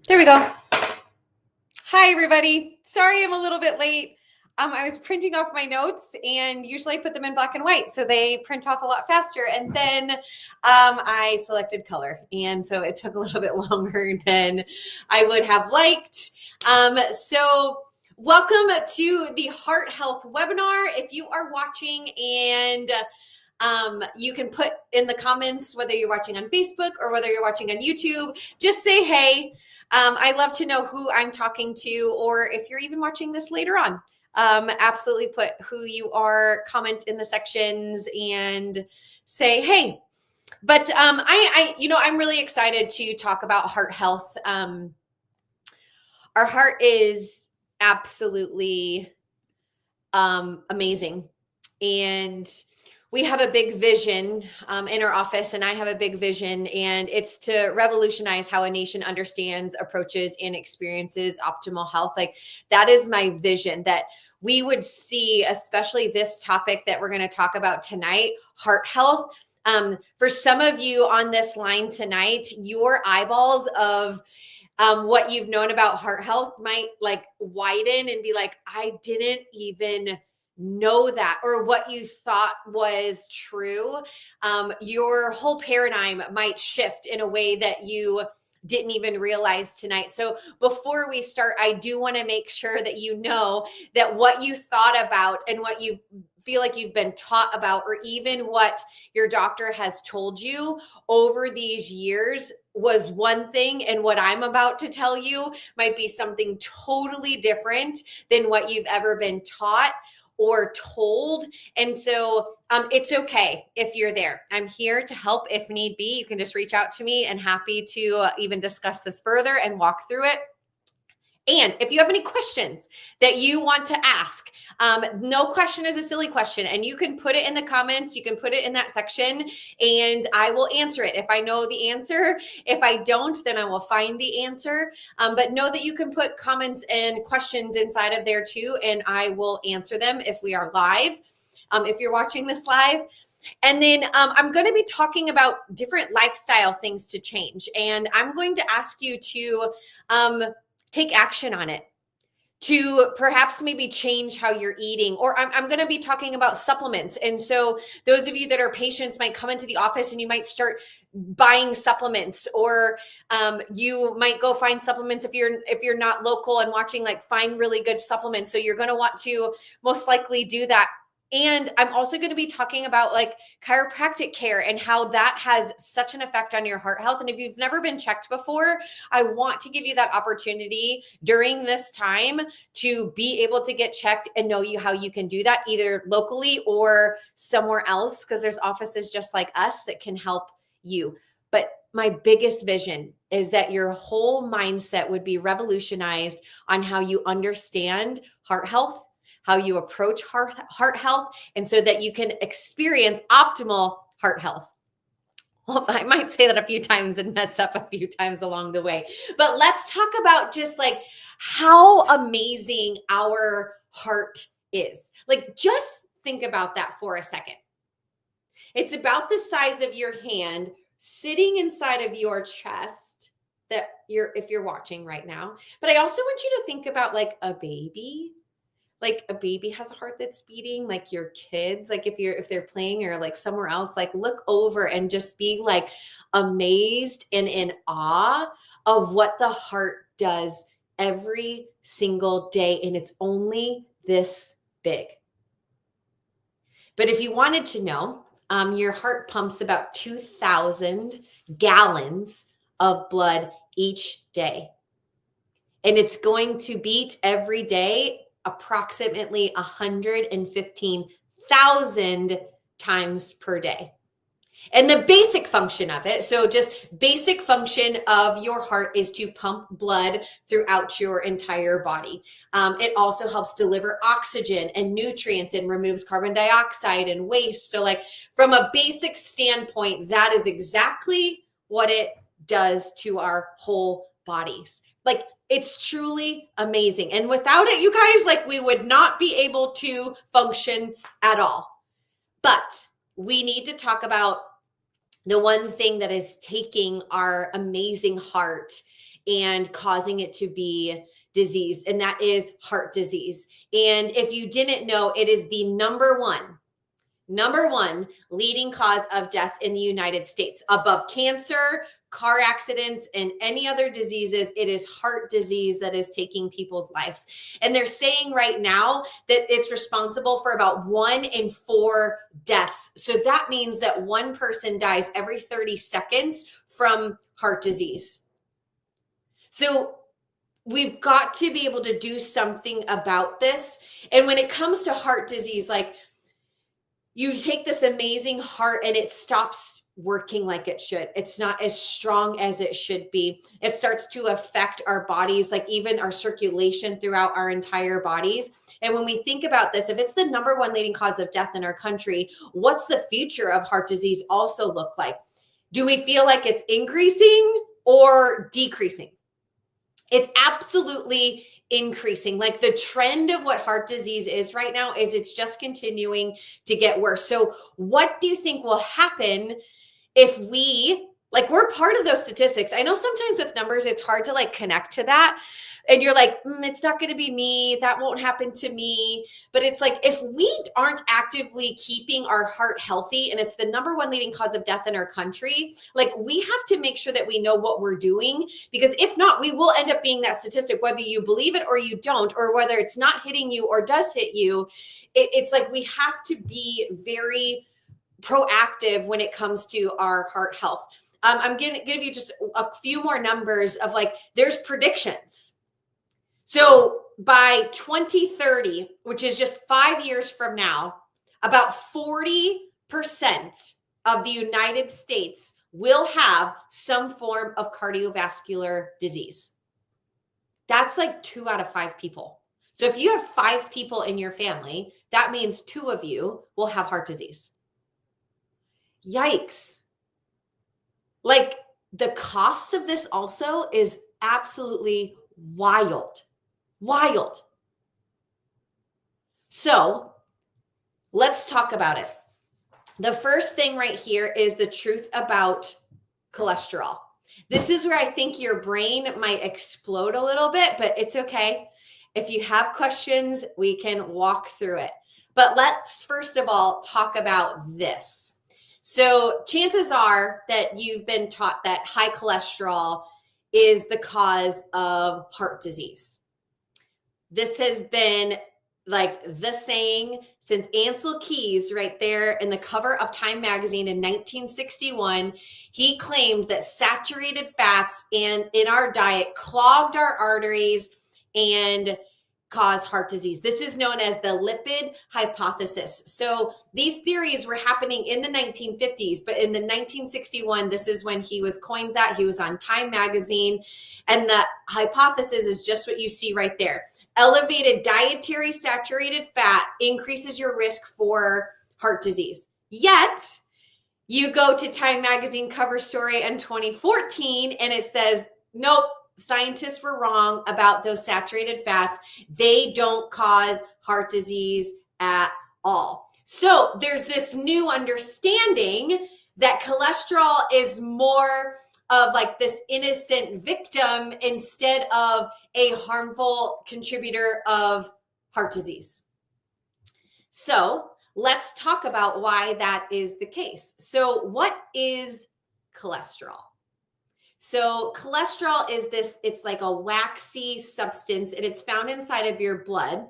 There we go. Hi, everybody. Sorry I'm a little bit late. I was printing off my notes, and usually I put them in black and white, so they print off a lot faster. And then I selected color, and so it took a little bit longer than I would have liked. So welcome to the Heart Health webinar. If you are watching and you can put in the comments whether you're watching on Facebook or whether you're watching on YouTube, just say hey. I love to know who I'm talking to, or if you're even watching this later on, absolutely put who you are, comment in the sections and say, hey. But I'm really excited to talk about heart health. Our heart is absolutely amazing. And we have a big vision in our office, and I have a big vision, and it's to revolutionize how a nation understands, approaches, and experiences optimal health. Like, that is my vision, that we would see, especially this topic that we're going to talk about tonight, heart health. For some of you on this line tonight, your eyeballs of what you've known about heart health might like widen and be like, I didn't even know that, or what you thought was true. Your whole paradigm might shift in a way that you didn't even realize tonight. So before we start, I do want to make sure that you know that what you thought about and what you feel like you've been taught about, or even what your doctor has told you over these years, was one thing, and what I'm about to tell you might be something totally different than what you've ever been taught or told. And so it's okay if you're there. I'm here to help if need be. You can just reach out to me, and happy to even discuss this further and walk through it. And if you have any questions that you want to ask, no question is a silly question, and you can put it in the comments. You can put it in that section, and I will answer it if I know the answer. If I don't, then I will find the answer. But know that you can put comments and questions inside of there too, and I will answer them if we are live, if you're watching this live. And then I'm going to be talking about different lifestyle things to change, and I'm going to ask you to take action on it, to perhaps maybe change how you're eating. Or I'm going to be talking about supplements. And so those of you that are patients might come into the office, and you might start buying supplements, or you might go find supplements if you're not local and watching, like, find really good supplements. So you're going to want to most likely do that. And I'm also going to be talking about like chiropractic care and how that has such an effect on your heart health. And if you've never been checked before, I want to give you that opportunity during this time to be able to get checked and know how you can do that either locally or somewhere else, because there's offices just like us that can help you. But my biggest vision is that your whole mindset would be revolutionized on how you understand heart health, how you approach heart health, and so that you can experience optimal heart health. Well, I might say that a few times and mess up a few times along the way. But let's talk about just like how amazing our heart is. Like, just think about that for a second. It's about the size of your hand, sitting inside of your chest, that if you're watching right now. But I also want you to think about like a baby. Like, a baby has a heart that's beating, like your kids, like if they're playing or like somewhere else, like look over and just be like amazed and in awe of what the heart does every single day. And it's only this big. But if you wanted to know, your heart pumps about 2,000 gallons of blood each day. And it's going to beat every day approximately 115,000 times per day. And the basic function of it, so just basic function of your heart, is to pump blood throughout your entire body. It also helps deliver oxygen and nutrients and removes carbon dioxide and waste. So like, from a basic standpoint, that is exactly what it does to our whole bodies. Like, it's truly amazing. And without it, you guys, like, we would not be able to function at all. But we need to talk about the one thing that is taking our amazing heart and causing it to be disease, and that is heart disease. And if you didn't know, it is the number one leading cause of death in the United States, above cancer, car accidents, and any other diseases. It is heart disease that is taking people's lives. And they're saying right now that it's responsible for about 1 in 4 deaths. So that means that one person dies every 30 seconds from heart disease. So we've got to be able to do something about this. And when it comes to heart disease, like, you take this amazing heart and it stops working like it should. It's not as strong as it should be. It starts to affect our bodies, like even our circulation throughout our entire bodies. And when we think about this, if it's the number one leading cause of death in our country, what's the future of heart disease also look like? Do we feel like it's increasing or decreasing? It's absolutely increasing. Like, the trend of what heart disease is right now is it's just continuing to get worse. So what do you think will happen if we're part of those statistics? I know sometimes with numbers, it's hard to like connect to that. And you're like, it's not going to be me. That won't happen to me. But it's like, if we aren't actively keeping our heart healthy, and it's the number one leading cause of death in our country, like, we have to make sure that we know what we're doing, because if not, we will end up being that statistic, whether you believe it or you don't, or whether it's not hitting you or does hit you. It's like, we have to be very proactive when it comes to our heart health. I'm going to give you just a few more numbers of, like, there's predictions. So by 2030, which is just 5 years from now, about 40% of the United States will have some form of cardiovascular disease. That's like 2 out of 5 people. So if you have 5 people in your family, that means 2 of you will have heart disease. Yikes. Like, the cost of this also is absolutely wild. So let's talk about it. The first thing right here is the truth about cholesterol. This is where I think your brain might explode a little bit, but it's okay. If you have questions, we can walk through it. But let's first of all talk about this. So chances are that you've been taught that high cholesterol is the cause of heart disease. This has been like the saying since Ansel Keys, right there in the cover of Time magazine in 1961. He claimed that saturated fats in our diet clogged our arteries and cause heart disease. This is known as the lipid hypothesis. So these theories were happening in the 1950s, but in the 1961, this is when he was coined that. He was on Time magazine, and the hypothesis is just what you see right there. Elevated dietary saturated fat increases your risk for heart disease. Yet, you go to Time magazine cover story in 2014, and it says, nope, scientists were wrong about those saturated fats. They don't cause heart disease at all. So there's this new understanding that cholesterol is more of like this innocent victim instead of a harmful contributor of heart disease. So let's talk about why that is the case. So what is cholesterol? So cholesterol is this, it's like a waxy substance, and it's found inside of your blood,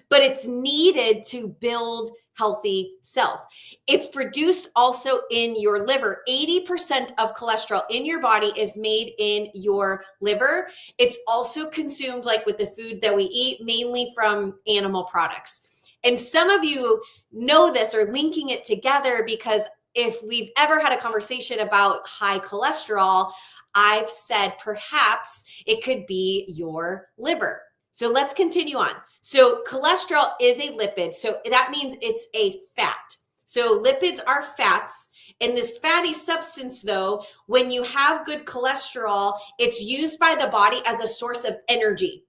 but it's needed to build healthy cells. It's produced also in your liver. 80% of cholesterol in your body is made in your liver. It's also consumed like with the food that we eat, mainly from animal products. And some of you know this or linking it together, because if we've ever had a conversation about high cholesterol, I've said perhaps it could be your liver. So let's continue on. So cholesterol is a lipid. So that means it's a fat. So lipids are fats. And this fatty substance, though, when you have good cholesterol, it's used by the body as a source of energy.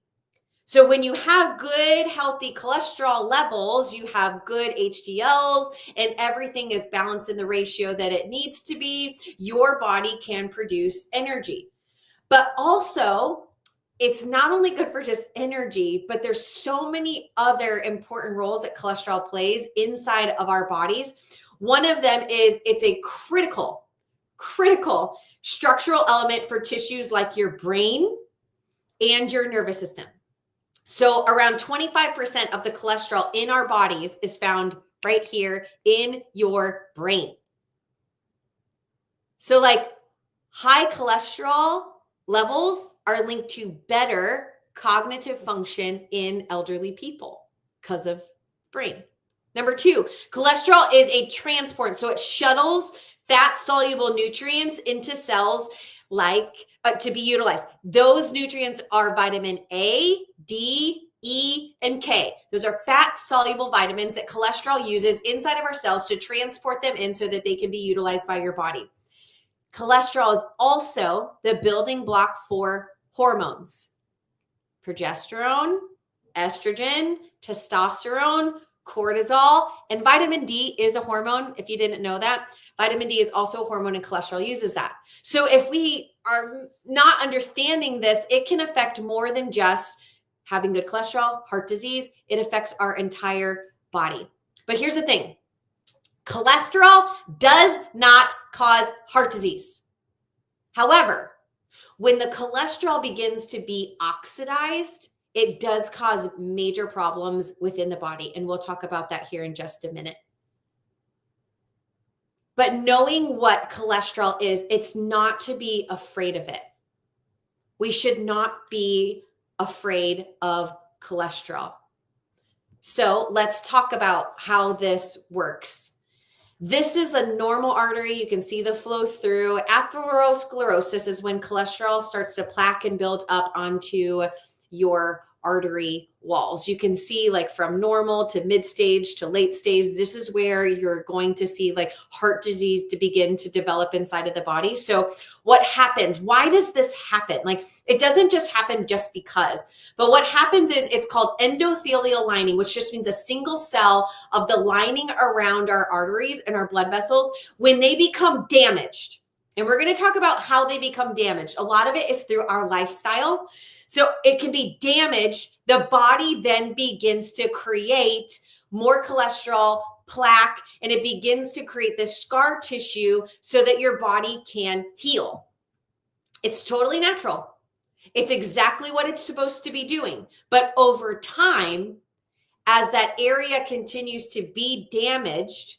So when you have good, healthy cholesterol levels, you have good HDLs, and everything is balanced in the ratio that it needs to be, your body can produce energy. But also, it's not only good for just energy, but there's so many other important roles that cholesterol plays inside of our bodies. One of them is it's a critical structural element for tissues like your brain and your nervous system. So around 25% of the cholesterol in our bodies is found right here in your brain. So like high cholesterol levels are linked to better cognitive function in elderly people because of brain. Number 2, cholesterol is a transport. So it shuttles fat soluble nutrients into cells like to be utilized. Those nutrients are vitamin A, D, E, and K. Those are fat soluble vitamins that cholesterol uses inside of our cells to transport them in so that they can be utilized by your body. Cholesterol is also the building block for hormones: progesterone, estrogen, testosterone, cortisol, and vitamin D is a hormone. If you didn't know that, vitamin D is also a hormone and cholesterol uses that. So if we are not understanding this, it can affect more than just having good cholesterol, heart disease. It affects our entire body. But here's the thing. Cholesterol does not cause heart disease. However, when the cholesterol begins to be oxidized, it does cause major problems within the body. And we'll talk about that here in just a minute. But knowing what cholesterol is, it's not to be afraid of it. We should not be afraid of cholesterol. So let's talk about how this works. This is a normal artery. You can see the flow through. Atherosclerosis is when cholesterol starts to plaque and build up onto your artery walls. You can see like from normal to mid stage to late stage, this is where you're going to see like heart disease to begin to develop inside of the body. So what happens? Why does this happen? Like it doesn't just happen just because, but what happens is it's called endothelial lining, which just means a single cell of the lining around our arteries and our blood vessels. When they become damaged, and we're going to talk about how they become damaged. A lot of it is through our lifestyle. So it can be damaged. The body then begins to create more cholesterol, plaque, and it begins to create this scar tissue so that your body can heal. It's totally natural. It's exactly what it's supposed to be doing. But over time, as that area continues to be damaged,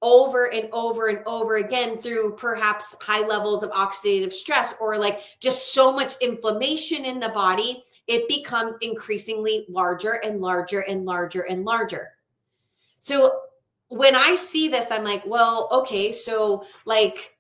over and over and over again through perhaps high levels of oxidative stress or like just so much inflammation in the body, it becomes increasingly larger and larger and larger and larger. So when I see this, I'm like, well, okay, so like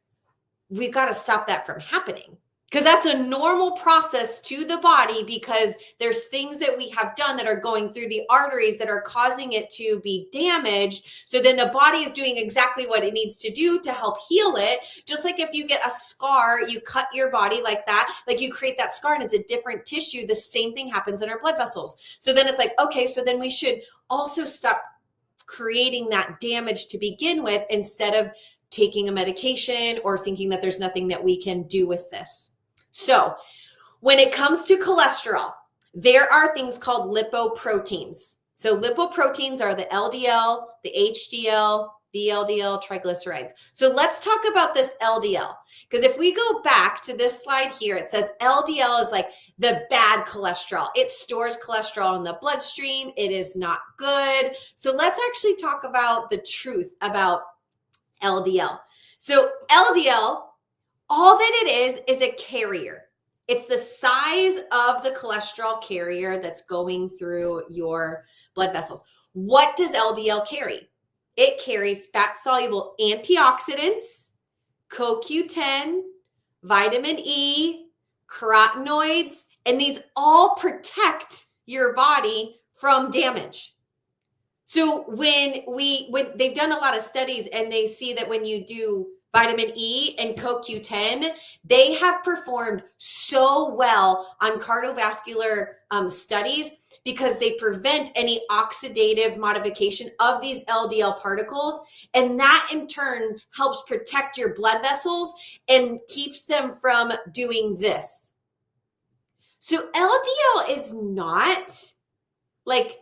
we've got to stop that from happening. Because that's a normal process to the body because there's things that we have done that are going through the arteries that are causing it to be damaged. So then the body is doing exactly what it needs to do to help heal it. Just like if you get a scar, you cut your body like that, like you create that scar and it's a different tissue. The same thing happens in our blood vessels. So then it's like, okay, so then we should also stop creating that damage to begin with instead of taking a medication or thinking that there's nothing that we can do with this. So when it comes to cholesterol, there are things called lipoproteins. So lipoproteins are the LDL, the HDL, VLDL, triglycerides. So let's talk about this LDL, because if we go back to this slide here, it says LDL is like the bad cholesterol. It stores cholesterol in the bloodstream. It is not good. So let's actually talk about the truth about LDL. So LDL, all that it is a carrier. It's the size of the cholesterol carrier that's going through your blood vessels. What does LDL carry? It carries fat-soluble antioxidants, CoQ10, vitamin E, carotenoids, and these all protect your body from damage. So when they've done a lot of studies and they see that when you do vitamin E and CoQ10, they have performed so well on cardiovascular studies because they prevent any oxidative modification of these LDL particles. And that in turn helps protect your blood vessels and keeps them from doing this. So LDL is not like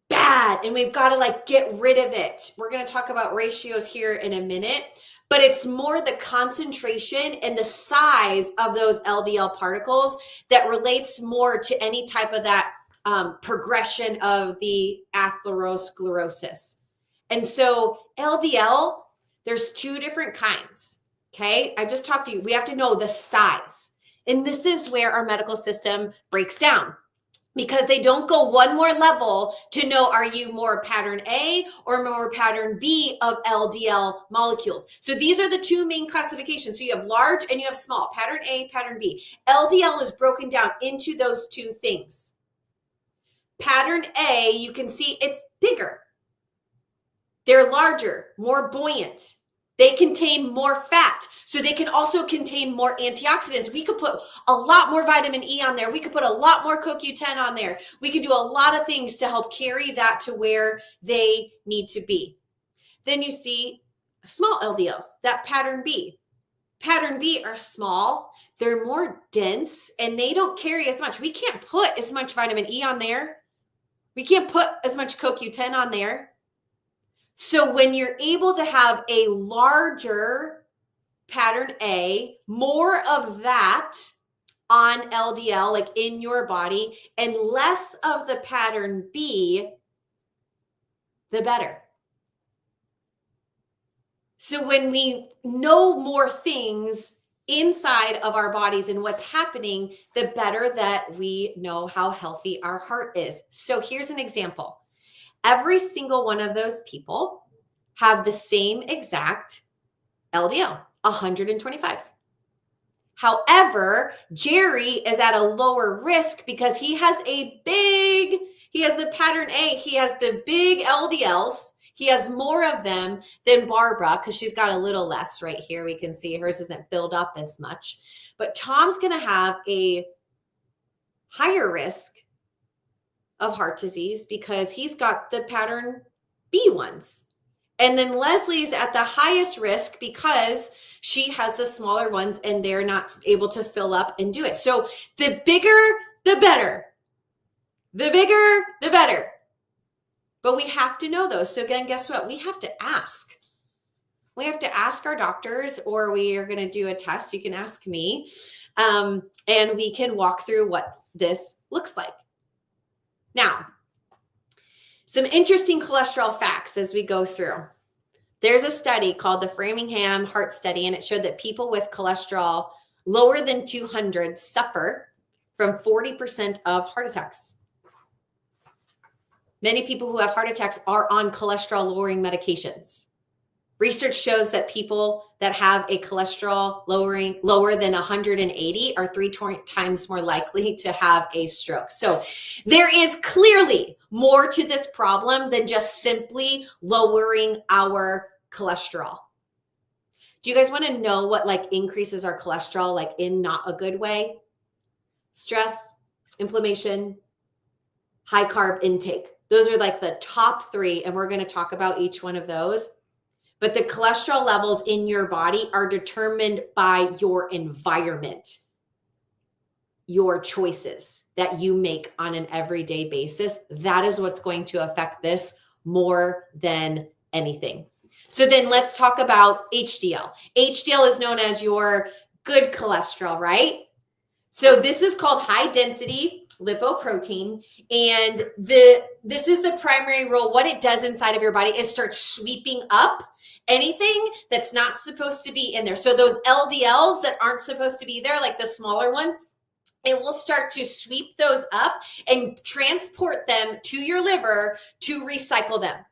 bad and we've got to like get rid of it. We're going to talk about ratios here in a minute, but it's more the concentration and the size of those LDL particles that relates more to any type of that progression of the atherosclerosis. And so LDL, there's two different kinds. Okay. I just talked to you. We have to know the size. And this is where our medical system breaks down, because they don't go one more level to know, are you more pattern A or more pattern B of LDL molecules? So these are the two main classifications. So you have large and you have small, pattern A, pattern B. LDL is broken down into those two things. Pattern A, you can see it's bigger. They're larger, more buoyant. They contain more fat, so they can also contain more antioxidants. We could put a lot more vitamin E on there. We could put a lot more CoQ10 on there. We could do a lot of things to help carry that to where they need to be. Then you see small LDLs, that pattern B. Pattern B are small, they're more dense, and they don't carry as much. We can't put as much vitamin E on there. We can't put as much CoQ10 on there. So when you're able to have a larger pattern A, more of that on LDL, like in your body, and less of the pattern B, the better. So when we know more things inside of our bodies and what's happening, the better that we know how healthy our heart is. So here's an example. Every single one of those people have the same exact LDL, 125. However, Jerry is at a lower risk because he has the pattern A, he has the big LDLs. He has more of them than Barbara because she's got a little less right here. We can see hers isn't filled up as much. But Tom's going to have a higher risk of heart disease because he's got the pattern B ones. And then Leslie's at the highest risk because she has the smaller ones and they're not able to fill up and do it. So the bigger, the better. The bigger, the better. But we have to know those. So again, guess what? We have to ask. We have to ask our doctors, or we are going to do a test. You can ask me, and we can walk through what this looks like. Now, some interesting cholesterol facts as we go through. There's a study called the Framingham Heart Study, and it showed that people with cholesterol lower than 200 suffer from 40% of heart attacks. Many people who have heart attacks are on cholesterol-lowering medications. Research shows that people that have a cholesterol lower than 180 are 3 times more likely to have a stroke. So there is clearly more to this problem than just simply lowering our cholesterol. Do you guys want to know what like increases our cholesterol like in not a good way? Stress, inflammation, high carb intake. Those are like the top 3, and we're going to talk about each one of those. But the cholesterol levels in your body are determined by your environment, your choices that you make on an everyday basis. That is what's going to affect this more than anything. So then let's talk about HDL. HDL is known as your good cholesterol, right? So this is called high density lipoprotein, and this is the primary role. What it does inside of your body is start sweeping up anything that's not supposed to be in there. So those LDLs that aren't supposed to be there, like the smaller ones, it will start to sweep those up and transport them to your liver to recycle them.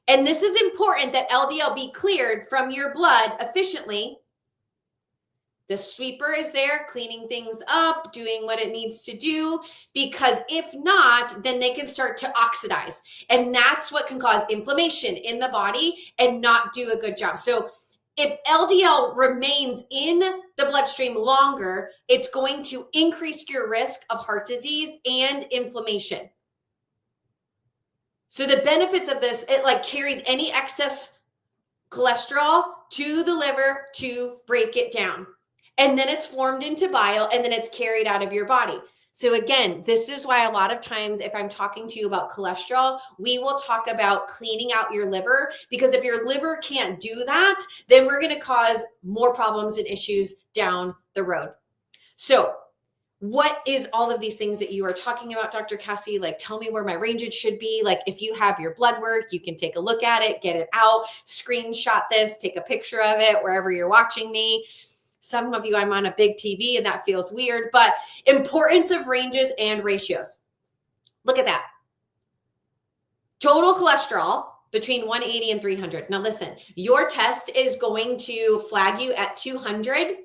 And this is important that LDL be cleared from your blood efficiently. The sweeper is there cleaning things up, doing what it needs to do, because if not, then they can start to oxidize. And that's what can cause inflammation in the body and not do a good job. So If LDL remains in the bloodstream longer, it's going to increase your risk of heart disease and inflammation. So the benefits of this, it like carries any excess cholesterol to the liver to break it down. And then it's formed into bile and then it's carried out of your body. So again, this is why a lot of times if I'm talking to you about cholesterol, we will talk about cleaning out your liver, because if your liver can't do that, then we're going to cause more problems and issues down the road. So what is all of these things that you are talking about, Dr. Cassie? Like, tell me where my ranges should be. Like, if you have your blood work, you can take a look at it, get it out, screenshot this, take a picture of it wherever you're watching me. Some of you, I'm on a big TV and that feels weird, but importance of ranges and ratios. Look at that. Total cholesterol between 180 and 300. Now listen, your test is going to flag you at 200.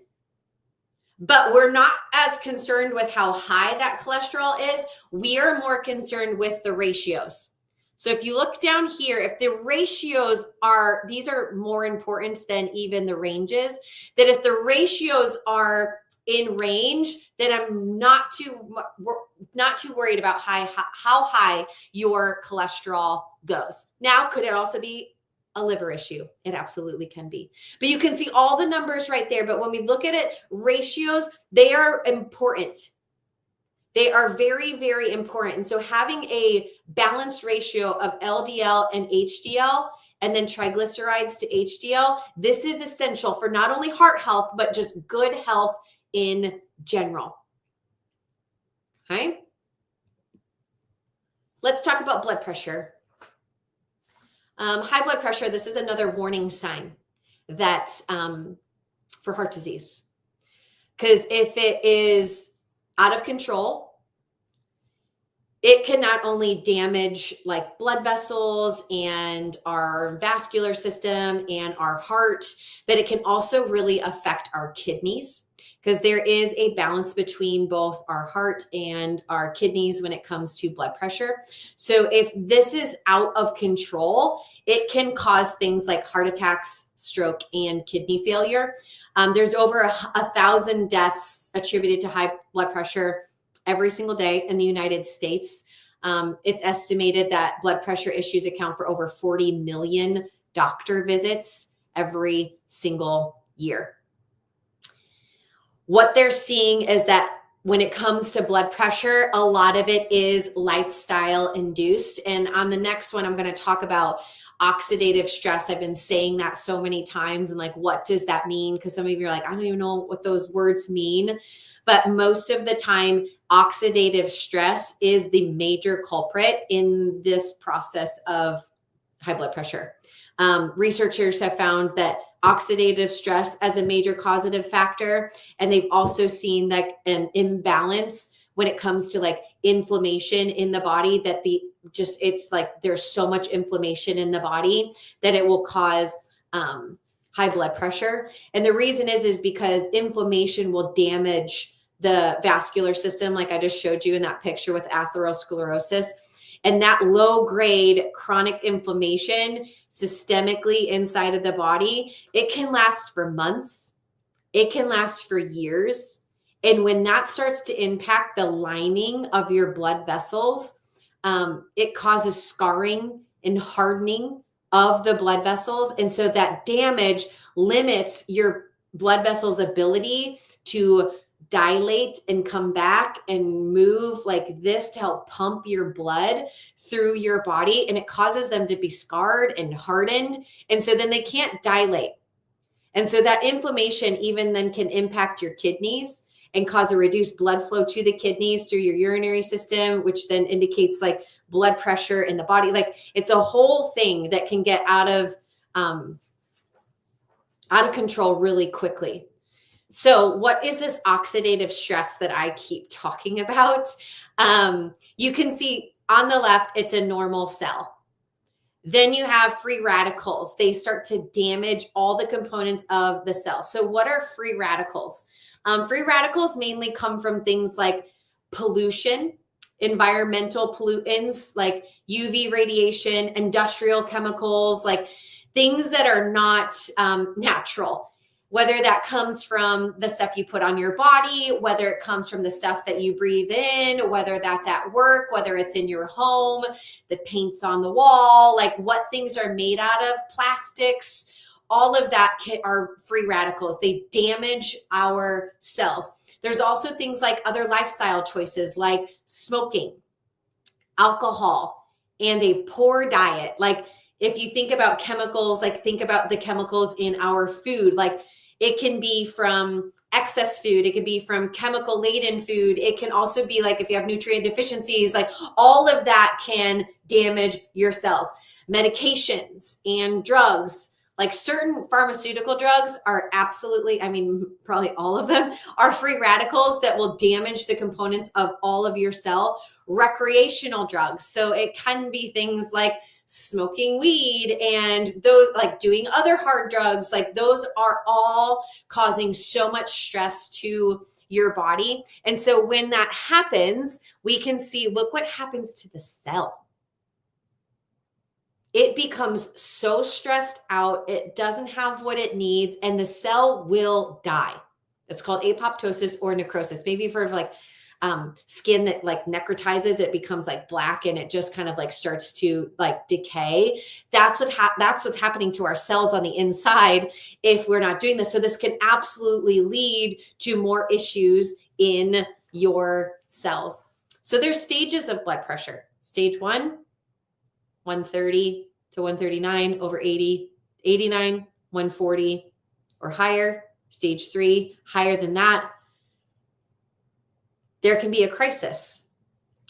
But we're not as concerned with how high that cholesterol is. We are more concerned with the ratios. So if you look down here, if the ratios are, these are more important than even the ranges, that if the ratios are in range, then I'm not too worried about how high your cholesterol goes. Now, could it also be a liver issue? It absolutely can be. But you can see all the numbers right there. But when we look at it, ratios, they are important. They are very, very important. And so having a balanced ratio of LDL and HDL, and then triglycerides to HDL, this is essential for not only heart health, but just good health in general. Okay. Let's talk about blood pressure. High blood pressure, this is another warning sign that for heart disease. Because if it is out of control, it can not only damage like blood vessels and our vascular system and our heart, but it can also really affect our kidneys, because there is a balance between both our heart and our kidneys when it comes to blood pressure. So if this is out of control, it can cause things like heart attacks, stroke, and kidney failure. There's over 1,000 deaths attributed to high blood pressure every single day in the United States. It's estimated that blood pressure issues account for over 40 million doctor visits every single year. What they're seeing is that when it comes to blood pressure, a lot of it is lifestyle induced. And on the next one, I'm going to talk about oxidative stress. I've been saying that so many times, and like, what does that mean? Because some of you are like, I don't even know what those words mean. But most of the time, oxidative stress is the major culprit in this process of high blood pressure. Researchers have found that oxidative stress as a major causative factor, and they've also seen like an imbalance when it comes to like inflammation in the body, that it's like there's so much inflammation in the body that it will cause high blood pressure. And the reason is because inflammation will damage the vascular system, like I just showed you in that picture with atherosclerosis. And that low grade chronic inflammation systemically inside of the body, it can last for months. It can last for years. And when that starts to impact the lining of your blood vessels, it causes scarring and hardening of the blood vessels. And so that damage limits your blood vessels' ability to dilate and come back and move like this to help pump your blood through your body. And it causes them to be scarred and hardened. And so then they can't dilate. And so that inflammation even then can impact your kidneys and cause a reduced blood flow to the kidneys through your urinary system, which then indicates like blood pressure in the body. Like it's a whole thing that can get out of control really quickly. So what is this oxidative stress that I keep talking about? You can see on the left, it's a normal cell. Then you have free radicals. They start to damage all the components of the cell. So what are free radicals? Free radicals mainly come from things like pollution, environmental pollutants like UV radiation, industrial chemicals. Like things that are not natural, whether that comes from the stuff you put on your body, whether it comes from the stuff that you breathe in, whether that's at work, whether it's in your home, the paints on the wall, like what things are made out of, plastics, all of that are free radicals. They damage our cells. There's also things like other lifestyle choices like smoking, alcohol, and a poor diet. Like if you think about chemicals, like think about the chemicals in our food, like it can be from excess food. It can be from chemical laden food. It can also be like if you have nutrient deficiencies, like all of that can damage your cells. Medications and drugs, like certain pharmaceutical drugs are absolutely, I mean, probably all of them are free radicals that will damage the components of all of your cell. Recreational drugs. So it can be things like smoking weed and those, like doing other hard drugs, like those are all causing so much stress to your body. And so when that happens, we can see, look what happens to the cell. It becomes so stressed out, it doesn't have what it needs, and the cell will die. It's called apoptosis or necrosis. Maybe you've heard of like skin that like necrotizes, it becomes like black and it just kind of like starts to like decay. That's what's happening to our cells on the inside if we're not doing this. So this can absolutely lead to more issues in your cells. So there's stages of blood pressure. Stage 1, 130 to 139 over 80, 89, 140 or higher. Stage 3, higher than that. There can be a crisis.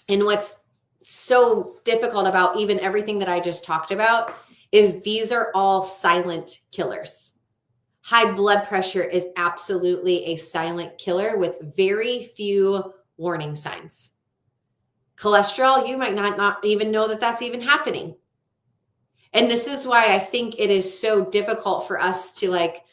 And what's so difficult about even everything that I just talked about is these are all silent killers. High blood pressure is absolutely a silent killer with very few warning signs. Cholesterol, you might not even know that that's even happening. And this is why I think it is so difficult for us to like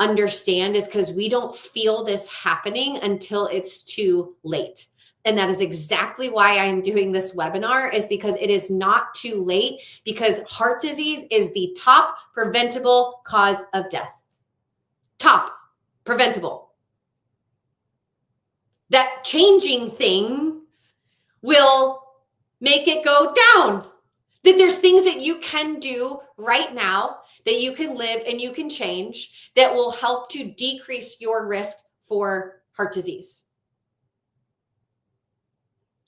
understand, is because we don't feel this happening until it's too late. And that is exactly why I'm doing this webinar, is because it is not too late, because heart disease is the top preventable cause of death. Top preventable. That changing things will make it go down. That there's things that you can do right now that you can live and you can change that will help to decrease your risk for heart disease.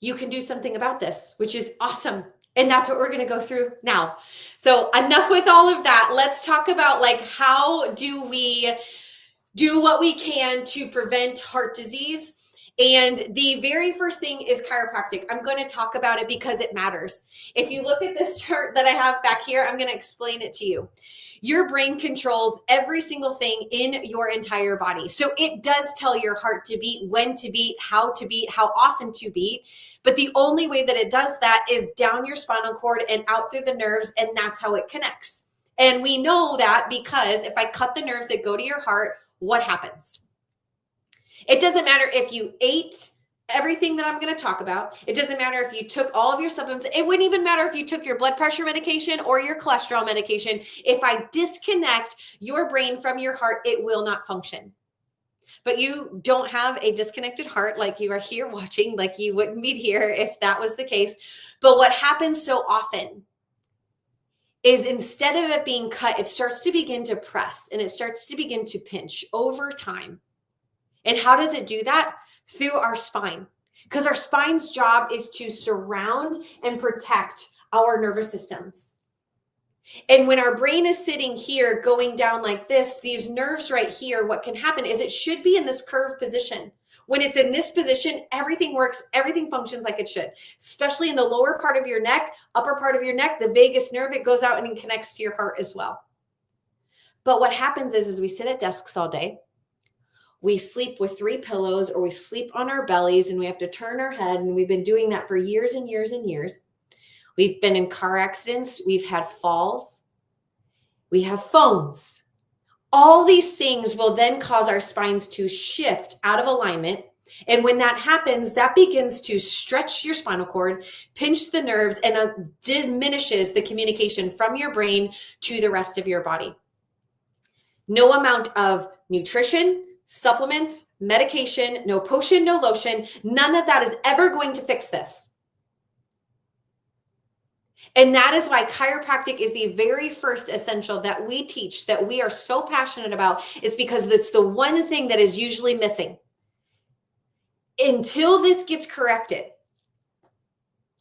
You can do something about this, which is awesome. And that's what we're going to go through now. So enough with all of that. Let's talk about like, how do we do what we can to prevent heart disease? And the very first thing is chiropractic. I'm going to talk about it because it matters. If you look at this chart that I have back here, I'm going to explain it to you. Your brain controls every single thing in your entire body. So it does tell your heart to beat, when to beat, how often to beat. But the only way that it does that is down your spinal cord and out through the nerves, and that's how it connects. And we know that because if I cut the nerves that go to your heart, what happens? It doesn't matter if you ate everything that I'm going to talk about. It doesn't matter if you took all of your supplements. It wouldn't even matter if you took your blood pressure medication or your cholesterol medication. If I disconnect your brain from your heart, it will not function. But you don't have a disconnected heart like you are here watching, like you wouldn't be here if that was the case. But what happens so often is instead of it being cut, it starts to begin to press and it starts to begin to pinch over time. And how does it do that? Through our spine. Because our spine's job is to surround and protect our nervous systems. And when our brain is sitting here going down like this, these nerves right here, what can happen is it should be in this curved position. When it's in this position, everything works, everything functions like it should, especially in the lower part of your neck, upper part of your neck, the vagus nerve, it goes out and it connects to your heart as well. But what happens is we sit at desks all day. We sleep with 3 pillows, or we sleep on our bellies and we have to turn our head. And we've been doing that for years and years and years. We've been in car accidents. We've had falls. We have phones. All these things will then cause our spines to shift out of alignment. And when that happens, that begins to stretch your spinal cord, pinch the nerves, and diminishes the communication from your brain to the rest of your body. No amount of nutrition, supplements, medication, no potion, no lotion, none of that is ever going to fix this. And that is why chiropractic is the very first essential that we teach, that we are so passionate about. It's because it's the one thing that is usually missing. Until this gets corrected,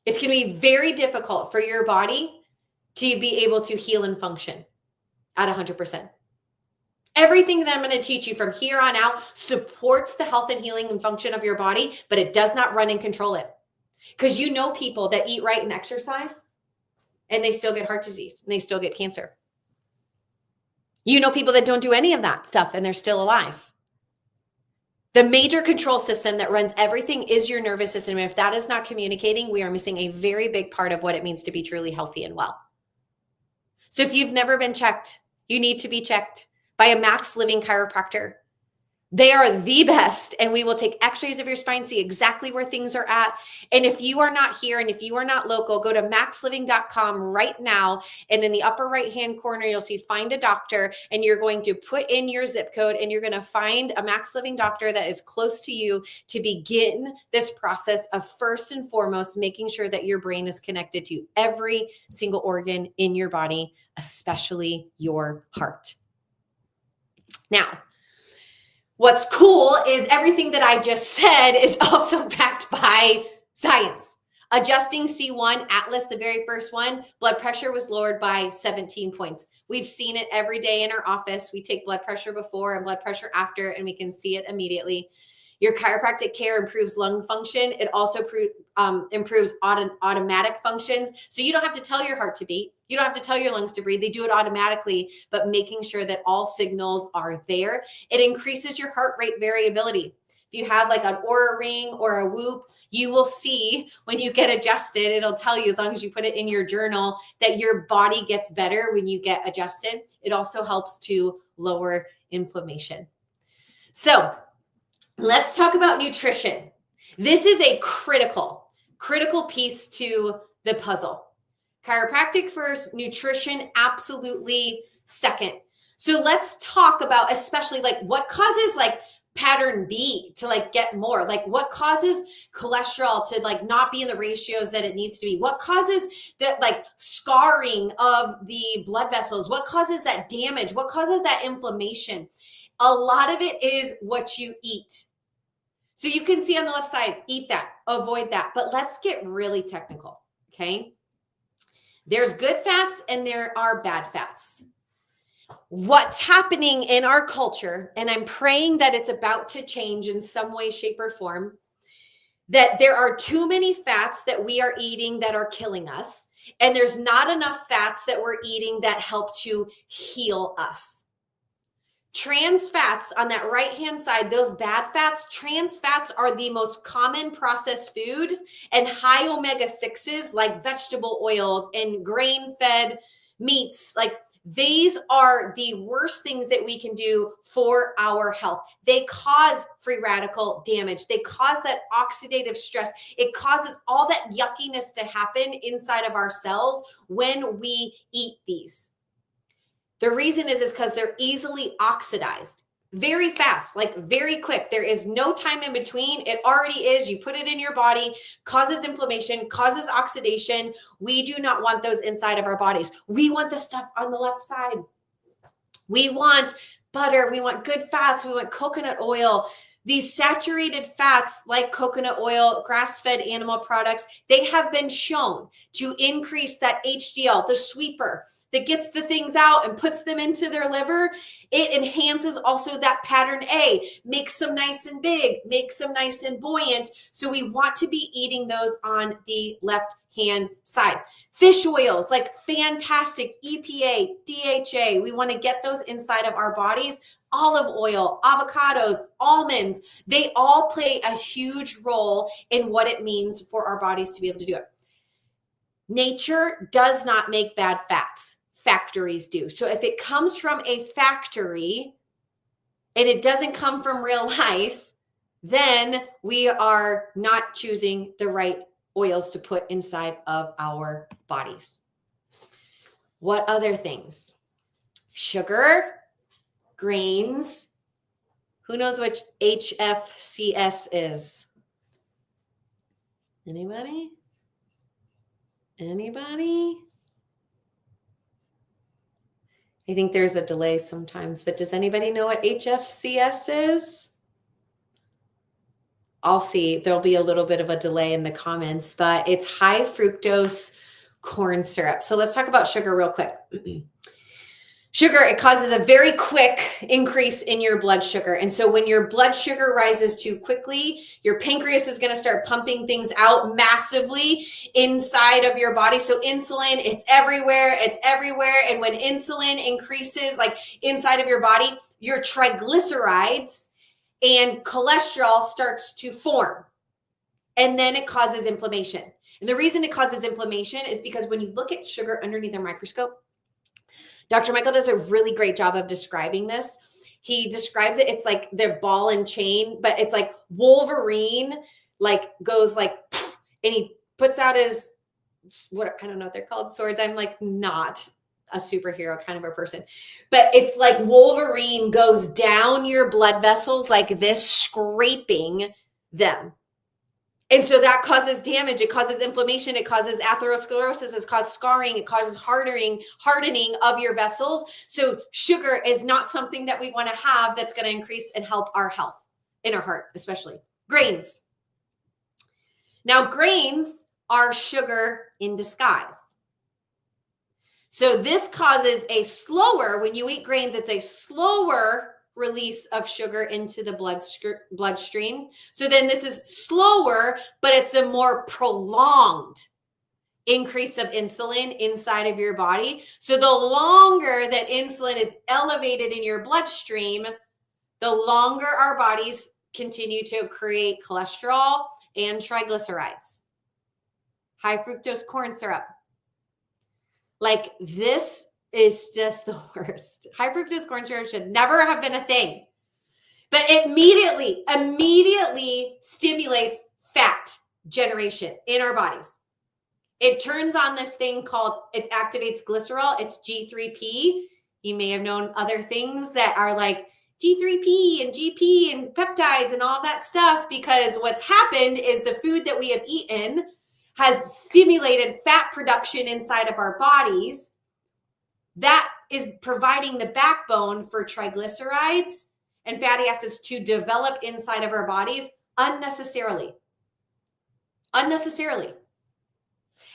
it's going to be very difficult for your body to be able to heal and function at 100%. Everything that I'm going to teach you from here on out supports the health and healing and function of your body, but it does not run and control it. Because you know people that eat right and exercise, and they still get heart disease, and they still get cancer. You know people that don't do any of that stuff, and they're still alive. The major control system that runs everything is your nervous system. And if that is not communicating, we are missing a very big part of what it means to be truly healthy and well. So if you've never been checked, you need to be checked by a Max Living chiropractor. They are the best, and we will take x-rays of your spine, see exactly where things are at. And if you are not here and if you are not local, go to maxliving.com right now. And in the upper right-hand corner, you'll see find a doctor, and you're going to put in your zip code, and you're going to find a Max Living doctor that is close to you to begin this process of first and foremost, making sure that your brain is connected to every single organ in your body, especially your heart. Now, what's cool is everything that I just said is also backed by science. Adjusting C1 Atlas, the very first one, blood pressure was lowered by 17 points. We've seen it every day in our office. We take blood pressure before and blood pressure after, and we can see it immediately. Your chiropractic care improves lung function. It also improves automatic functions. So you don't have to tell your heart to beat. You don't have to tell your lungs to breathe. They do it automatically, but making sure that all signals are there. It increases your heart rate variability. If you have like an Oura ring or a Whoop, you will see when you get adjusted, it'll tell you, as long as you put it in your journal, that your body gets better when you get adjusted. It also helps to lower inflammation. So let's talk about nutrition. This is a critical piece to the puzzle. Chiropractic first, nutrition absolutely second. So let's talk about especially like what causes like pattern B to like get more, like what causes cholesterol to like not be in the ratios that it needs to be, what causes that like scarring of the blood vessels, what causes that damage, what causes that inflammation. A lot of it is what you eat. So you can see on the left side, eat that, avoid that. But let's get really technical, okay? There's good fats and there are bad fats. What's happening in our culture, and I'm praying that it's about to change in some way, shape, or form, that there are too many fats that we are eating that are killing us, and there's not enough fats that we're eating that help to heal us. Trans fats on that right-hand side, those bad fats, trans fats are the most common processed foods, and high omega-6s like vegetable oils and grain-fed meats, like these are the worst things that we can do for our health. They cause free radical damage. They cause that oxidative stress. It causes all that yuckiness to happen inside of our cells when we eat these. The reason is because they're easily oxidized very fast, like very quick. There is no time in between. It already is. You put it in your body, causes inflammation, causes oxidation. We do not want those inside of our bodies. We want the stuff on the left side. We want butter. We want good fats. We want coconut oil. These saturated fats like coconut oil, grass-fed animal products, they have been shown to increase that HDL, the sweeper that gets the things out and puts them into their liver. It enhances also that pattern A, makes them nice and big, makes them nice and buoyant. So we want to be eating those on the left-hand side. Fish oils, like fantastic EPA, DHA. We want to get those inside of our bodies. Olive oil, avocados, almonds, they all play a huge role in what it means for our bodies to be able to do it. Nature does not make bad fats. Factories do. So if it comes from a factory and it doesn't come from real life, then we are not choosing the right oils to put inside of our bodies. What other things? Sugar, grains. Who knows which HFCS is? Anybody? Anybody? I think there's a delay sometimes, but does anybody know what HFCS is? I'll see. There'll be a little bit of a delay in the comments, but it's high fructose corn syrup. So let's talk about sugar real quick. Sugar, it causes a very quick increase in your blood sugar. And so when your blood sugar rises too quickly, your pancreas is going to start pumping things out massively inside of your body. So insulin, it's everywhere. It's everywhere. And when insulin increases, like inside of your body, your triglycerides and cholesterol starts to form. And then it causes inflammation. And the reason it causes inflammation is because when you look at sugar underneath a microscope, Dr. Michael does a really great job of describing this. He describes it, it's like the ball and chain, but it's like Wolverine, like goes like, and he puts out his, what, I don't know what they're called, swords. I'm like not a superhero kind of a person, but it's like Wolverine goes down your blood vessels like this, scraping them. And so that causes damage. It causes inflammation. It causes atherosclerosis. It causes scarring. It causes hardening of your vessels. So sugar is not something that we want to have that's going to increase and help our health in our heart, especially. Grains. Now, grains are sugar in disguise. So this causes a slower, when you eat grains, it's a slower release of sugar into the bloodstream. So then this is slower, but it's a more prolonged increase of insulin inside of your body. So the longer that insulin is elevated in your bloodstream, the longer our bodies continue to create cholesterol and triglycerides. High fructose corn syrup. Like this is just the worst. High fructose corn syrup should never have been a thing, but it immediately stimulates fat generation in our bodies. It turns on this thing called, it activates glycerol. It's G3P. You may have known other things that are like G3P and GP and peptides and all that stuff, because what's happened is the food that we have eaten has stimulated fat production inside of our bodies. That is providing the backbone for triglycerides and fatty acids to develop inside of our bodies unnecessarily.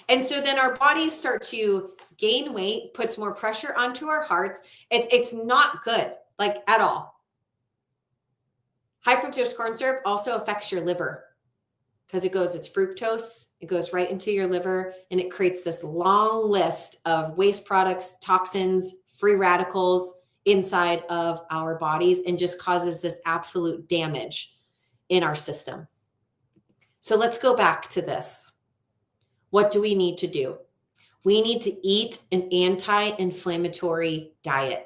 And so then our bodies start to gain weight, puts more pressure onto our hearts. It's not good, like at all. High fructose corn syrup also affects your liver because it's fructose, it goes right into your liver, and it creates this long list of waste products, toxins, free radicals inside of our bodies, and just causes this absolute damage in our system. So let's go back to this. What do we need to do? We need to eat an anti-inflammatory diet.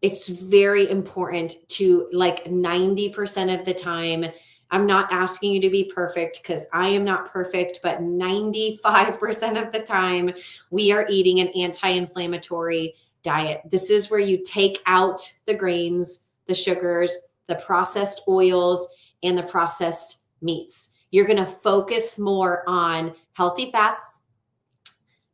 It's very important to, like 90% of the time, I'm not asking you to be perfect because I am not perfect, but 95% of the time we are eating an anti-inflammatory diet. This is where you take out the grains, the sugars, the processed oils, and the processed meats. You're going to focus more on healthy fats,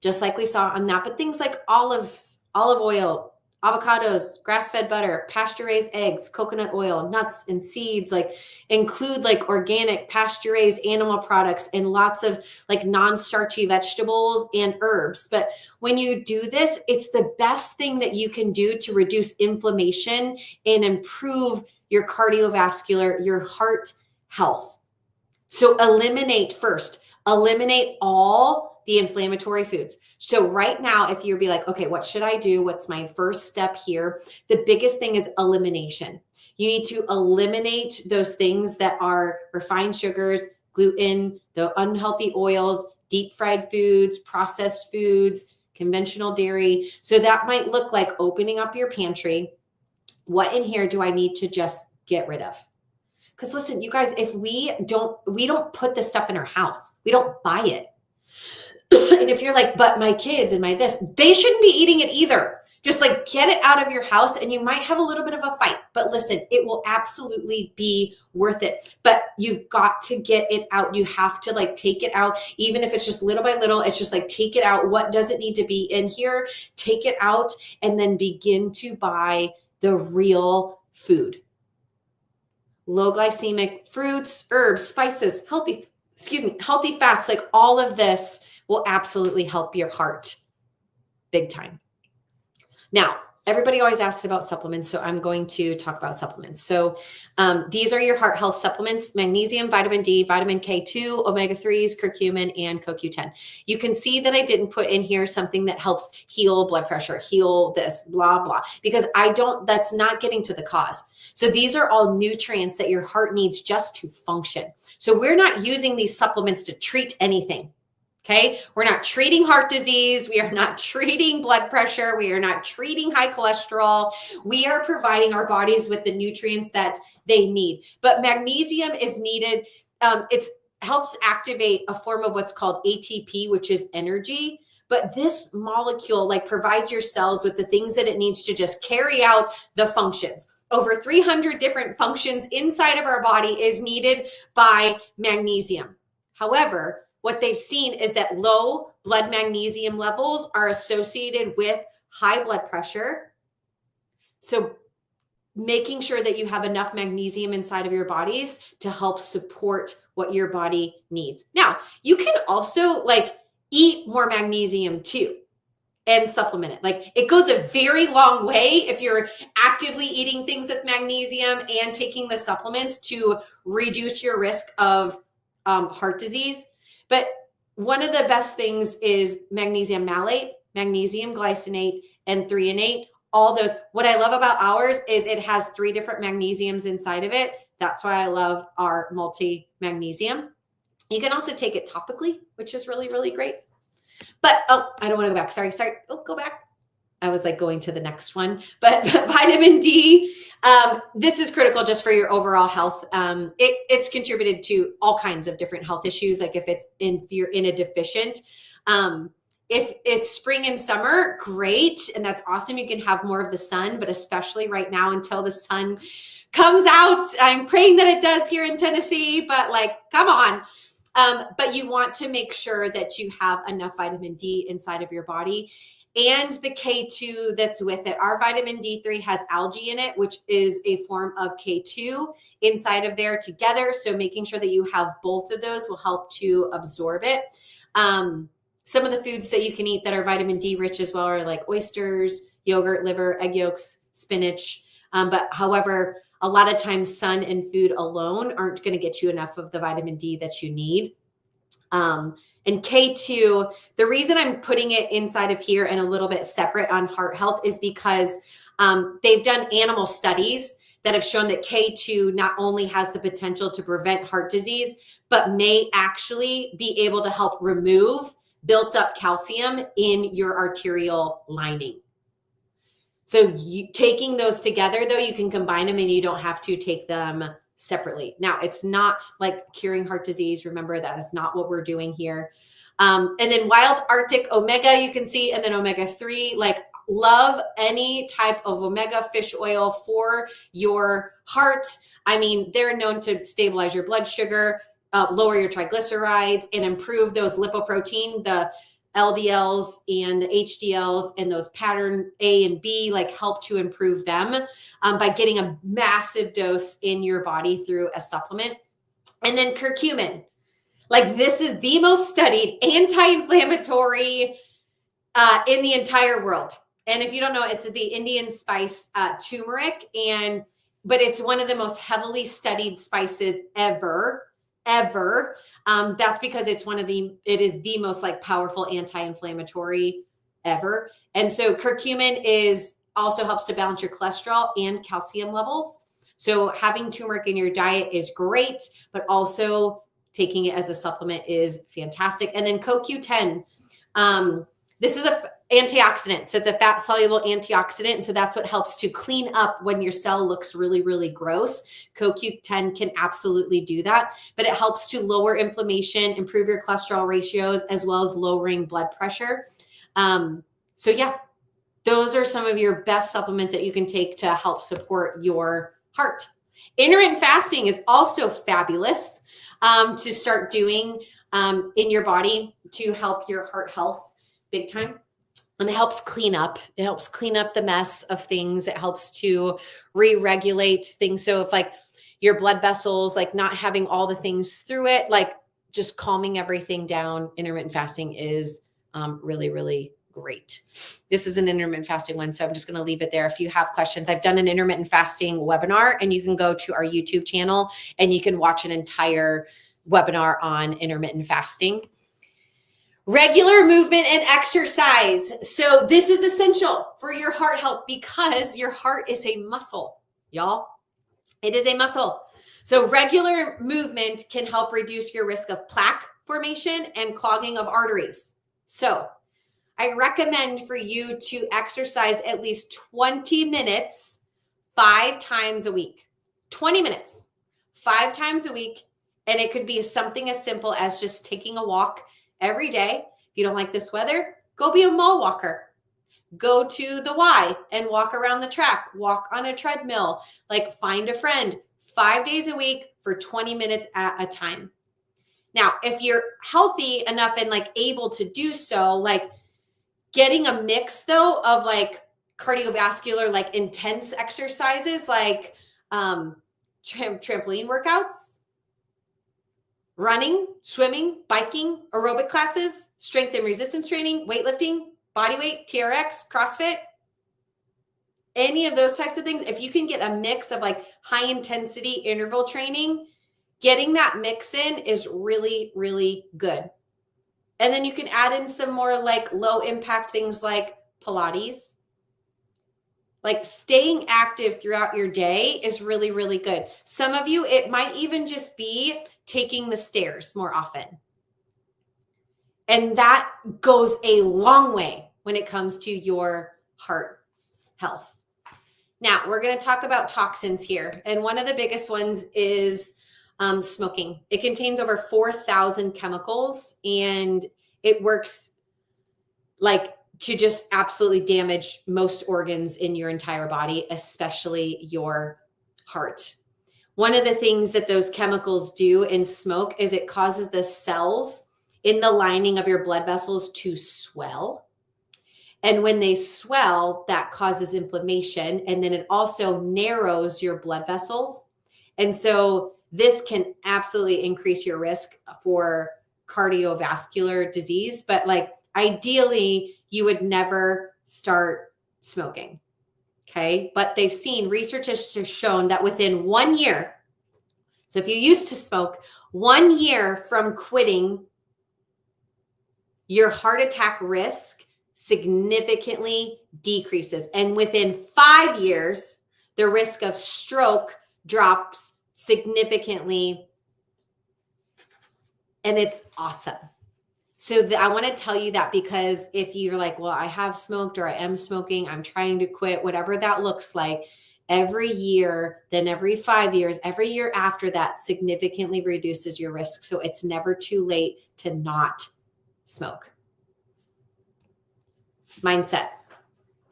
just like we saw on that, but things like olives, olive oil, avocados, grass-fed butter, pasture-raised eggs, coconut oil, nuts and seeds, like include like organic pasture-raised animal products and lots of like non-starchy vegetables and herbs. But when you do this, it's the best thing that you can do to reduce inflammation and improve your cardiovascular, your heart health. So eliminate all the inflammatory foods. So right now, if you'd be like, okay, what should I do? What's my first step here? The biggest thing is elimination. You need to eliminate those things that are refined sugars, gluten, the unhealthy oils, deep fried foods, processed foods, conventional dairy. So that might look like opening up your pantry. What in here do I need to just get rid of? Because listen, you guys, if we don't put this stuff in our house, we don't buy it. And if you're like, but my kids and my this, they shouldn't be eating it either. Just like get it out of your house, and you might have a little bit of a fight, but listen, it will absolutely be worth it. But you've got to get it out. You have to like take it out, even if it's just little by little. It's just like take it out. What doesn't need to be in here? Take it out, and then begin to buy the real food. Low glycemic fruits, herbs, spices, healthy fats, like all of this will absolutely help your heart big time. Now, everybody always asks about supplements, so I'm going to talk about supplements. So these are your heart health supplements: magnesium, vitamin D, vitamin K2, omega-3s, curcumin, and CoQ10. You can see that I didn't put in here something that helps heal blood pressure, heal this, blah, blah, because that's not getting to the cause. So these are all nutrients that your heart needs just to function. So we're not using these supplements to treat anything. Okay. We're not treating heart disease. We are not treating blood pressure. We are not treating high cholesterol. We are providing our bodies with the nutrients that they need. But magnesium is needed. It helps activate a form of what's called ATP, which is energy. But this molecule like provides your cells with the things that it needs to just carry out the functions. Over 300 different functions inside of our body is needed by magnesium. However, what they've seen is that low blood magnesium levels are associated with high blood pressure. So making sure that you have enough magnesium inside of your bodies to help support what your body needs. Now, you can also like eat more magnesium too and supplement it. Like it goes a very long way if you're actively eating things with magnesium and taking the supplements to reduce your risk of heart disease. But one of the best things is magnesium malate, magnesium glycinate, and threonate. All those. What I love about ours is it has 3 different magnesiums inside of it. That's why I love our multi-magnesium. You can also take it topically, which is really, really great. But, I don't want to go back. Sorry. Oh, go back. I was like going to the next one, but vitamin D, this is critical just for your overall health. It's contributed to all kinds of different health issues. Like if you're in a deficient, if it's spring and summer, great. And that's awesome. You can have more of the sun, but especially right now until the sun comes out, I'm praying that it does here in Tennessee, but like, come on. But you want to make sure that you have enough vitamin D inside of your body. And the K2 that's with it. Our vitamin D3 has algae in it, which is a form of K2 inside of there together. So making sure that you have both of those will help to absorb it. Some of the foods that you can eat that are vitamin D rich as well are like oysters, yogurt, liver, egg yolks, spinach. But however, a lot of times sun and food alone aren't going to get you enough of the vitamin D that you need. And K2, the reason I'm putting it inside of here and a little bit separate on heart health is because they've done animal studies that have shown that K2 not only has the potential to prevent heart disease, but may actually be able to help remove built up calcium in your arterial lining. So taking those together, though, you can combine them and you don't have to take them separately. Now, it's not like curing heart disease. Remember, that is not what we're doing here. And then wild Arctic omega, you can see, and then omega-3, like love any type of omega fish oil for your heart. I mean, they're known to stabilize your blood sugar, lower your triglycerides, and improve those lipoprotein, the LDLs and the HDLs and those pattern A and B, like help to improve them by getting a massive dose in your body through a supplement. And then curcumin, like this is the most studied anti-inflammatory in the entire world. And if you don't know, it's the Indian spice turmeric, but it's one of the most heavily studied spices ever. That's because it is the most like powerful anti-inflammatory ever. And so curcumin also helps to balance your cholesterol and calcium levels. So having turmeric in your diet is great, but also taking it as a supplement is fantastic. And then CoQ10, This is a antioxidant. So it's a fat soluble antioxidant. And so that's what helps to clean up when your cell looks really, really gross. CoQ10 can absolutely do that, but it helps to lower inflammation, improve your cholesterol ratios, as well as lowering blood pressure. So yeah, those are some of your best supplements that you can take to help support your heart. Intermittent fasting is also fabulous to start doing in your body to help your heart health big time. And it helps clean up. It helps clean up the mess of things. It helps to re-regulate things. So if like your blood vessels, like not having all the things through it, like just calming everything down, intermittent fasting is really, really great. This is an intermittent fasting one, so I'm just going to leave it there. If you have questions, I've done an intermittent fasting webinar, and you can go to our YouTube channel and you can watch an entire webinar on intermittent fasting. Regular movement and exercise. So this is essential for your heart health because your heart is a muscle, y'all. It is a muscle. So regular movement can help reduce your risk of plaque formation and clogging of arteries. So I recommend for you to exercise at least 20 minutes 5 times a week. 20 minutes 5 times a week. And it could be something as simple as just taking a walk every day. If you don't like this weather, go be a mall walker. Go to the Y and walk around the track. Walk on a treadmill. Like find a friend 5 days a week for 20 minutes at a time. Now, if you're healthy enough and like able to do so, like getting a mix though of like cardiovascular, like intense exercises, like trampoline workouts, running, swimming, biking, aerobic classes, strength and resistance training, weightlifting, body weight, TRX, CrossFit, any of those types of things. If you can get a mix of like high intensity interval training, getting that mix in is really, really good. And then you can add in some more like low impact things like Pilates. Like staying active throughout your day is really, really good. Some of you, it might even just be taking the stairs more often. And that goes a long way when it comes to your heart health. Now, we're going to talk about toxins here. And one of the biggest ones is smoking. It contains over 4,000 chemicals, and it works like to just absolutely damage most organs in your entire body, especially your heart. One of the things that those chemicals do in smoke is it causes the cells in the lining of your blood vessels to swell. And when they swell, that causes inflammation. And then it also narrows your blood vessels. And so this can absolutely increase your risk for cardiovascular disease. But like ideally, you would never start smoking. Okay. But they've seen, research has shown that within 1 year, so if you used to smoke, 1 year from quitting, your heart attack risk significantly decreases. And within 5 years, the risk of stroke drops significantly. And it's awesome. So I want to tell you that because if you're like, well, I have smoked or I am smoking, I'm trying to quit, whatever that looks like, every year, then every 5 years, every year after that significantly reduces your risk. So it's never too late to not smoke. Mindset.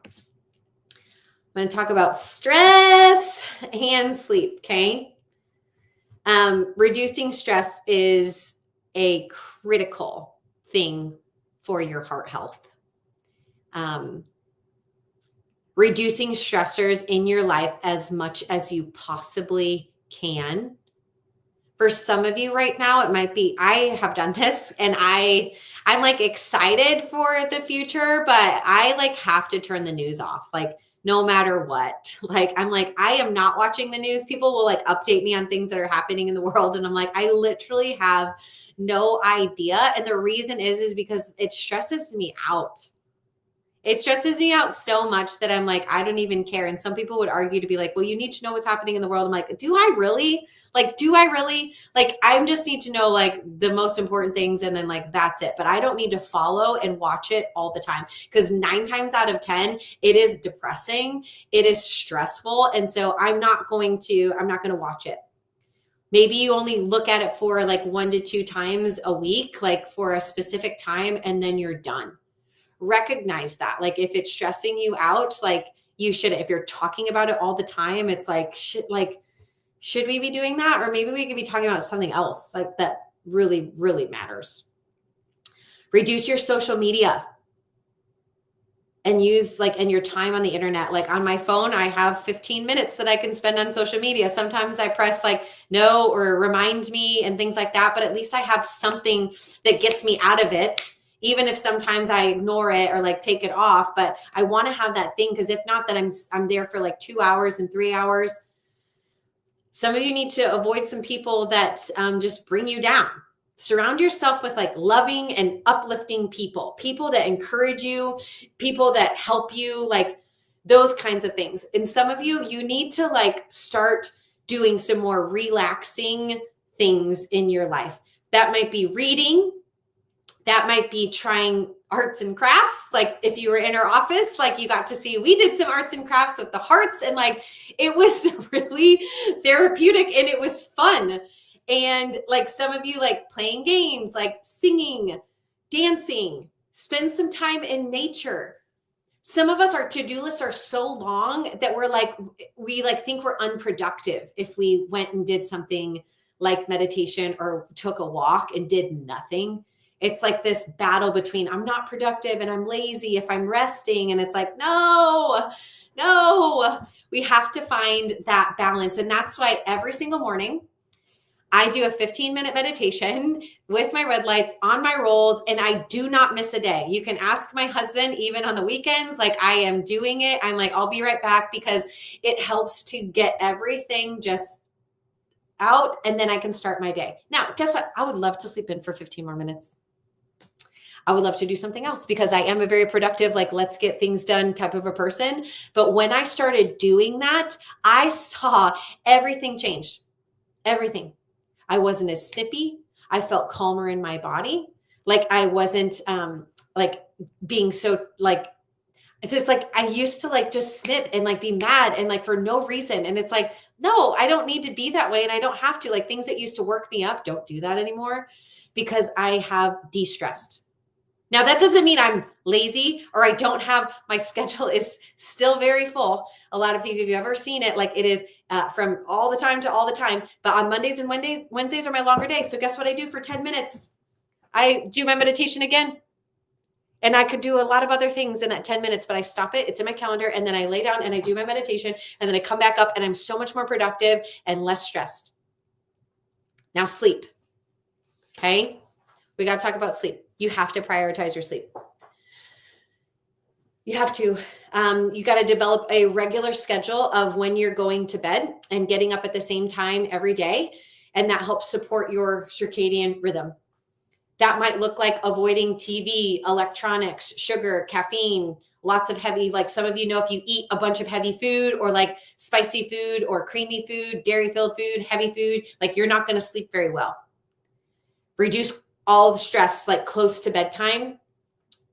I'm going to talk about stress and sleep, okay? Reducing stress is a critical thing for your heart health. Reducing stressors in your life as much as you possibly can. For some of you right now, it might be, I have done this and I'm like excited for the future, but I like have to turn the news off. Like no matter what, like, I'm like, I am not watching the news. People will like update me on things that are happening in the world. And I'm like, I literally have no idea. And the reason is because it stresses me out. It stresses me out so much that I'm like, I don't even care. And some people would argue to be like, well, you need to know what's happening in the world. I'm like, do I really? Like, do I really? Like, I just need to know like the most important things and then like that's it. But I don't need to follow and watch it all the time because 9 times out of 10, it is depressing. It is stressful. And so I'm not going to watch it. Maybe you only look at it for like 1 to 2 times a week, like for a specific time, and then you're done. Recognize that. Like if it's stressing you out, like you should, if you're talking about it all the time, it's like, should we be doing that? Or maybe we could be talking about something else like that really, really matters. Reduce your social media and use and your time on the internet. Like on my phone, I have 15 minutes that I can spend on social media. Sometimes I press no or remind me and things like that, but at least I have something that gets me out of it. Even if sometimes I ignore it or take it off, but I want to have that thing because if not, then I'm there for 2 hours and 3 hours. Some of you need to avoid some people that just bring you down. Surround yourself with loving and uplifting people that encourage you, people that help you, those kinds of things. And some of you need to start doing some more relaxing things in your life. That might be reading. That might be trying arts and crafts. If you were in our office, you got to see, we did some arts and crafts with the hearts and it was really therapeutic and it was fun. And some of you playing games, singing, dancing, spend some time in nature. Some of us, our to-do lists are so long that we think we're unproductive if we went and did something like meditation or took a walk and did nothing. It's this battle between I'm not productive and I'm lazy if I'm resting. And it's no, we have to find that balance. And that's why every single morning I do a 15-minute meditation with my red lights on my rolls, and I do not miss a day. You can ask my husband, even on the weekends, I am doing it. I'm I'll be right back because it helps to get everything just out, and then I can start my day. Now, guess what? I would love to sleep in for 15 more minutes. I would love to do something else because I am a very productive, let's get things done type of a person. But when I started doing that, I saw everything change. Everything. I wasn't as snippy. I felt calmer in my body. I wasn't being so it's I used to just snip and be mad and for no reason. And it's no, I don't need to be that way. And I don't have to. Things that used to work me up, don't do that anymore because I have de-stressed. Now, that doesn't mean I'm lazy or I don't have, my schedule is still very full. A lot of you, if you've ever seen it, it is from all the time to all the time. But on Mondays and Wednesdays are my longer days. So guess what I do for 10 minutes? I do my meditation again. And I could do a lot of other things in that 10 minutes, but I stop it. It's in my calendar. And then I lay down and I do my meditation. And then I come back up and I'm so much more productive and less stressed. Now, sleep. Okay. We got to talk about sleep. You have to prioritize your sleep. You have to. You got to develop a regular schedule of when you're going to bed and getting up at the same time every day. And that helps support your circadian rhythm. That might look like avoiding TV, electronics, sugar, caffeine, lots of heavy, some of you know, if you eat a bunch of heavy food or spicy food or creamy food, dairy-filled food, heavy food, you're not going to sleep very well. Reduce all the stress, close to bedtime.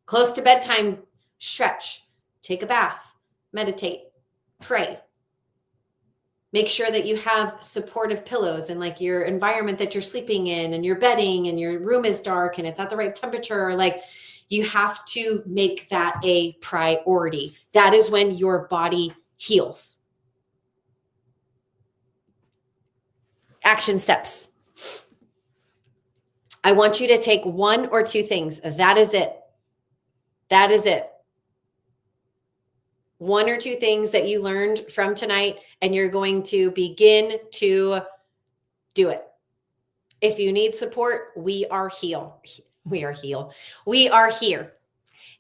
Close to bedtime, stretch, take a bath, meditate, pray. Make sure that you have supportive pillows and your environment that you're sleeping in and your bedding and your room is dark and it's at the right temperature. You have to make that a priority. That is when your body heals. Action steps. I want you to take 1 or 2 things. That is it. That is it. 1 or 2 things that you learned from tonight, and you're going to begin to do it. If you need support, we are here. We are here.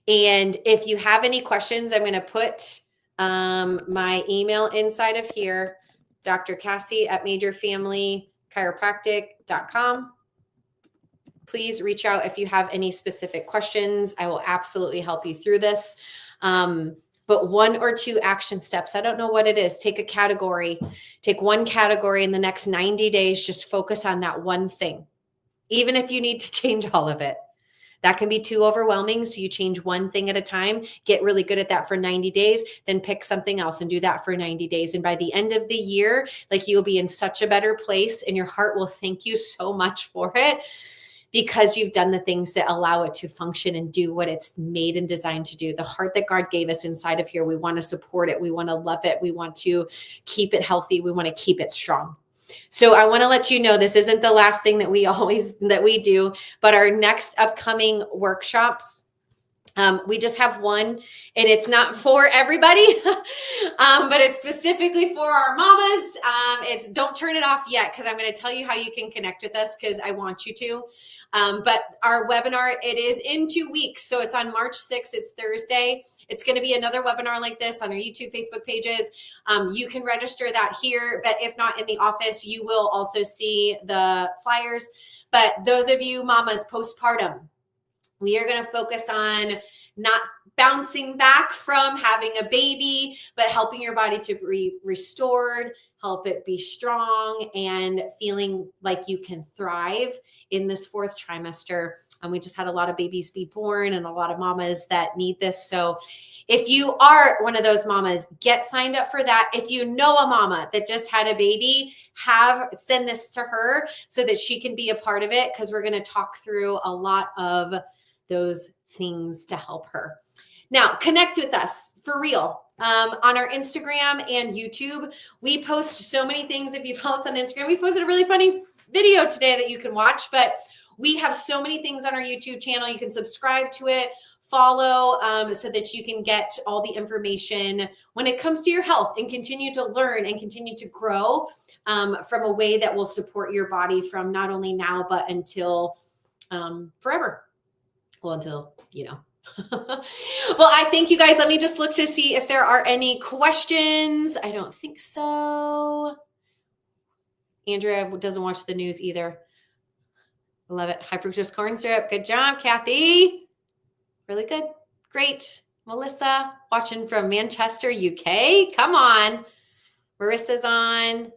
And if you have any questions, I'm going to put my email inside of here, Dr. Cassie at majorfamilychiropractic.com. Please reach out if you have any specific questions. I will absolutely help you through this. But 1 or 2 action steps. I don't know what it is. Take a category, take one category in the next 90 days, just focus on that one thing. Even if you need to change all of it, that can be too overwhelming. So you change one thing at a time, get really good at that for 90 days, then pick something else and do that for 90 days. And by the end of the year, like, you'll be in such a better place and your heart will thank you so much for it, because you've done the things that allow it to function and do what it's made and designed to do. The heart that God gave us inside of here, we want to support it. We want to love it. We want to keep it healthy. We want to keep it strong. So I want to let you know, this isn't the last thing that we do, but our next upcoming workshops, we just have one, and it's not for everybody, but it's specifically for our mamas. It's don't turn it off yet, because I'm going to tell you how you can connect with us, because I want you to. But our webinar, it is in 2 weeks. So it's on March 6th. It's Thursday. It's going to be another webinar like this on our YouTube, Facebook pages. You can register that here, but if not in the office, you will also see the flyers. But those of you mamas postpartum, we are going to focus on not bouncing back from having a baby, but helping your body to be restored, help it be strong, and feeling like you can thrive in this 4th trimester. And we just had a lot of babies be born and a lot of mamas that need this. So if you are one of those mamas, get signed up for that. If you know a mama that just had a baby, send this to her so that she can be a part of it, because we're going to talk through a lot of those things to help her. Now, connect with us for real. On our Instagram and YouTube, we post so many things. If you follow us on Instagram, we posted a really funny video today that you can watch, but we have so many things on our YouTube channel. You can subscribe to it, follow, so that you can get all the information when it comes to your health, and continue to learn and continue to grow from a way that will support your body from not only now, but until forever. Well, until, well, I thank you guys. Let me just look to see if there are any questions. I don't think so. Andrea doesn't watch the news either. I love it. High fructose corn syrup. Good job, Kathy. Really good. Great. Melissa, watching from Manchester, UK. Come on. Marissa's on.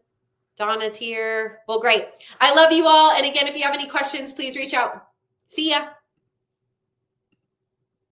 Donna's here. Well, great. I love you all. And again, if you have any questions, please reach out. See ya.